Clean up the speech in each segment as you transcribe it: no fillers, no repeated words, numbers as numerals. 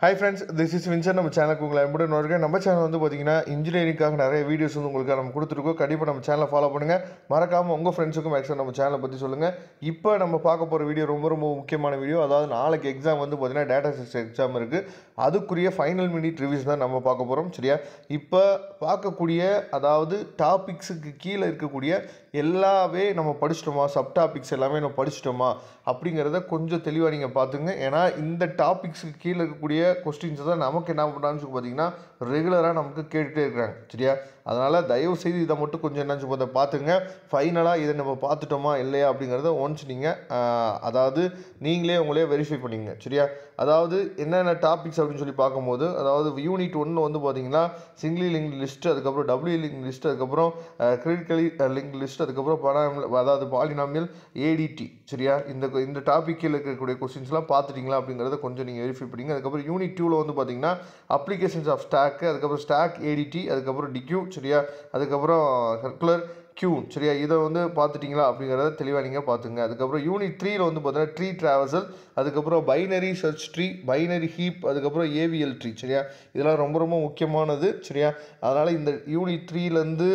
Hi friends, this is Vincent. நம்ம சேனலுக்கு உங்களை அன்புடன் வரவேற்கிறேன். நம்ம சேனல் வந்து பார்த்தீங்கன்னா இன்ஜினியரிங்காக நிறைய வீடியோஸ் வந்து உங்களுக்கு நம்ம கொடுத்துருக்கோம். கண்டிப்பாக நம்ம சேனலை ஃபாலோ பண்ணுங்கள். மறக்காமல் உங்கள் ஃப்ரெண்ட்ஸுக்கும் மேக்ஸிமம் நம்ம சேனலை பற்றி சொல்லுங்கள். இப்போ நம்ம பார்க்க போகிற வீடியோ ரொம்ப முக்கியமான வீடியோ. அதாவது நாளைக்கு எக்ஸாம் வந்து பார்த்தீங்கன்னா டேட்டா சயின்ஸ் எக்ஸாம் இருக்குது. அதுக்குரிய ஃபைனல் மினிட் ரிவ்யூஸ் தான் நம்ம பார்க்க போகிறோம். சரியா? இப்போ பார்க்கக்கூடிய அதாவது டாபிக்ஸுக்கு கீழே இருக்கக்கூடிய எல்லாமே நம்ம படிச்சிட்டோமா, சப் டாபிக்ஸ் எல்லாமே நம்ம படிச்சிட்டோமா அப்படிங்கிறத கொஞ்சம் தெளிவாக நீங்கள் பார்த்துங்க. ஏன்னா இந்த டாபிக்ஸுக்கு கீழே இருக்கக்கூடிய கொஸ்டின்ஸ் தான் நமக்கு என்ன பண்ணுறான்னு சொல்லி பார்த்தீங்கன்னா ரெகுலராக நமக்கு கேட்டுகிட்டே இருக்கிறாங்க. சரியா? அதனால் தயவுசெய்து இதை மட்டும் கொஞ்சம் என்னன்னு பார்த்துங்க. ஃபைனலாக இதை நம்ம பார்த்துட்டோமா இல்லையா அப்படிங்கிறத ஒன்ஸ் நீங்கள் அதாவது நீங்களே உங்களே வெரிஃபை பண்ணிங்க. சரியா? அதாவது என்னென்ன டாபிக்ஸ் அப்படின்னு சொல்லி பார்க்கும்போது அதாவது யூனிட் 1 வந்து பார்த்தீங்கன்னா சிங்கிளி லிங்க் லிஸ்ட், அதுக்கப்புறம் டபுள்யூ லிங்க் லிஸ்ட், அதுக்கப்புறம் கிரிட்டிக்கலி லிங்க் லிஸ்ட், அதுக்கப்புறம் அதாவது பாலினாமியல் ஏடிடி. சரியா? இந்த டாப்பிக்கில் இருக்கக்கூடிய கொஸ்டின்ஸ்லாம் பார்த்துட்டிங்களா அப்படிங்கிறத கொஞ்சம் நீங்கள் வெரிஃபை பண்ணிங்க. அதுக்கப்புறம் யூனிட் 2ல் வந்து பார்த்தீங்கன்னா அப்ளிகேஷன்ஸ் ஆஃப் ஸ்டாக்கு, அதுக்கப்புறம் ஸ்டாக் ஏடிடி, அதுக்கப்புறம் டிக்யூ. சரியா? அதுக்கப்புறம் சர்க்குலர் கியூ. சரியா? இதை வந்து பார்த்துட்டிங்களா அப்படிங்கிறத தெளிவாக நீங்கள் பார்த்துங்க. அதுக்கப்புறம் யூனிட் 3ல் வந்து பார்த்தீங்கன்னா ட்ரீ ட்ராவர்சல், அதுக்கப்புறம் binary search tree, binary heap, அதுக்கப்புறம் ஏவிஎல் ட்ரீ. சரியா? இதெல்லாம் ரொம்ப முக்கியமானது. சரியா? அதனால் இந்த யூனிட் 3லேருந்து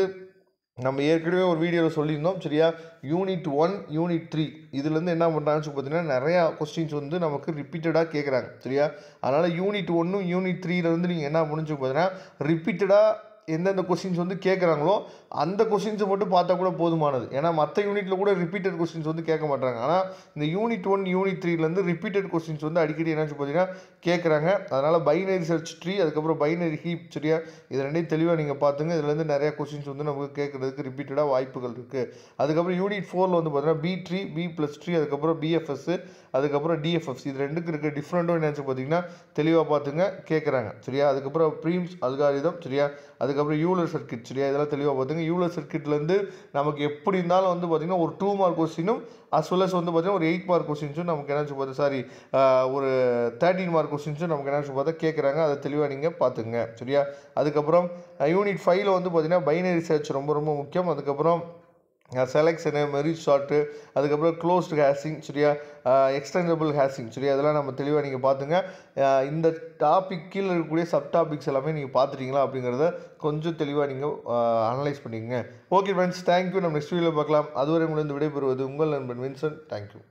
நம்ம ஏற்கனவே ஒரு வீடியோவில் சொல்லியிருந்தோம். சரியா? யூனிட் 1, யூனிட் 3 இதுலேருந்து என்ன பண்ணுறாங்கன்னு சொல்லி பார்த்தீங்கன்னா நிறையா கொஸ்டின்ஸ் வந்து நமக்கு ரிப்பீட்டடாக கேட்குறாங்க. சரியா? அதனால் யூனிட் 1, யூனிட் 3லேருந்து நீங்கள் என்ன பண்ணுச்சு பார்த்தீங்கன்னா ரிப்பீட்டடாக எந்தெந்த கொஸ்டின்ஸ் வந்து கேட்குறாங்களோ அந்த கொஸ்டின்ஸை மட்டும் பார்த்தா கூட போதுமானது. ஏன்னா மற்ற யூனிட்டில் கூட ரிப்பீட்டட் கொஸ்டின்ஸ் வந்து கேட்க மாட்டாங்க. ஆனால் இந்த யூனிட் 1, யூனிட் 3லேருந்து ரிப்பீட்டட் கொஸ்டின்ஸ் வந்து அடிக்கடி என்னாச்சு பார்த்தீங்கன்னா கேட்குறாங்க. அதனால் பைனரி சர்ச் ட்ரீ, அதுக்கப்புறம் பைனரி ஹீப். சரியா? இது ரெண்டையும் தெளிவாக நீங்கள் பார்த்துங்க. இதுலேருந்து நிறையா கொஸ்டின்ஸ் வந்து நமக்கு கேட்குறதுக்கு ரிப்பீட்டடாக வாய்ப்புகள் இருக்குது. அதுக்கப்புறம் யூனிட் 4ல் வந்து பார்த்தீங்கன்னா B tree, B plus tree, அதுக்கப்புறம் பிஎஃப்எஸ், அதுக்கப்புறம் டிஎஃப்எஃப்ஸ். இது ரெண்டுக்கு இருக்க டிஃப்ரெண்ட்டும் என்னாச்சு பார்த்தீங்கன்னா தெளிவாக பார்த்துங்க கேட்குறாங்க. சரியா? அதுக்கப்புறம் ப்ரீம்ஸ் அல்காரிதம். சரியா? அதுக்கப்புறம் யூலர் சர்க்கிட். சரியா? இதெல்லாம் தெளிவாக பார்த்துங்க. யூலர் சர்க்கிட்லேருந்து நமக்கு எப்படி இருந்தாலும் வந்து பார்த்திங்கன்னா ஒரு 2 மார்க் கொஸ்டினும் அஸ் வெல் அஸ் வந்து பார்த்திங்கன்னா ஒரு 8 மார்க் கொஸ்டின்ஸும் நமக்கு என்னாச்சு பார்த்து ஒரு 13 மார்க் கொஸ்டின்ஸும் நமக்கு என்னாச்சு பார்த்தா கேட்குறாங்க. அதை தெளிவாக நீங்கள் பார்த்துங்க. சரியா? அதுக்கப்புறம் யூனிட் 5ல் வந்து பார்த்திங்கன்னா பைனரி சர்ச் ரொம்ப முக்கியம். அதுக்கப்புறம் செலெக்ஷனு, மெரிட் ஷார்ட்டு, அதுக்கப்புறம் க்ளோஸ்டு ஹேஷிங். சரியா? Extendable hashing. சரியா? இதெல்லாம் நம்ம தெளிவாக நீங்கள் பார்த்துங்க. இந்த டாபிக் கீழே இருக்கக்கூடிய சப் டாபிக்ஸ் எல்லாமே நீங்கள் பார்த்துட்டிங்களா அப்படிங்கிறத கொஞ்சம் தெளிவாக நீங்கள் அனலைஸ் பண்ணிக்கங்க. Okay friends, thank you. நம்ம நெக்ஸ்ட் வீடியோவில் பார்க்கலாம். அதுவரை உங்களிடம் விடைபெறுவது உங்கள் நண்பன் வின்சென்ட். தேங்க்யூ.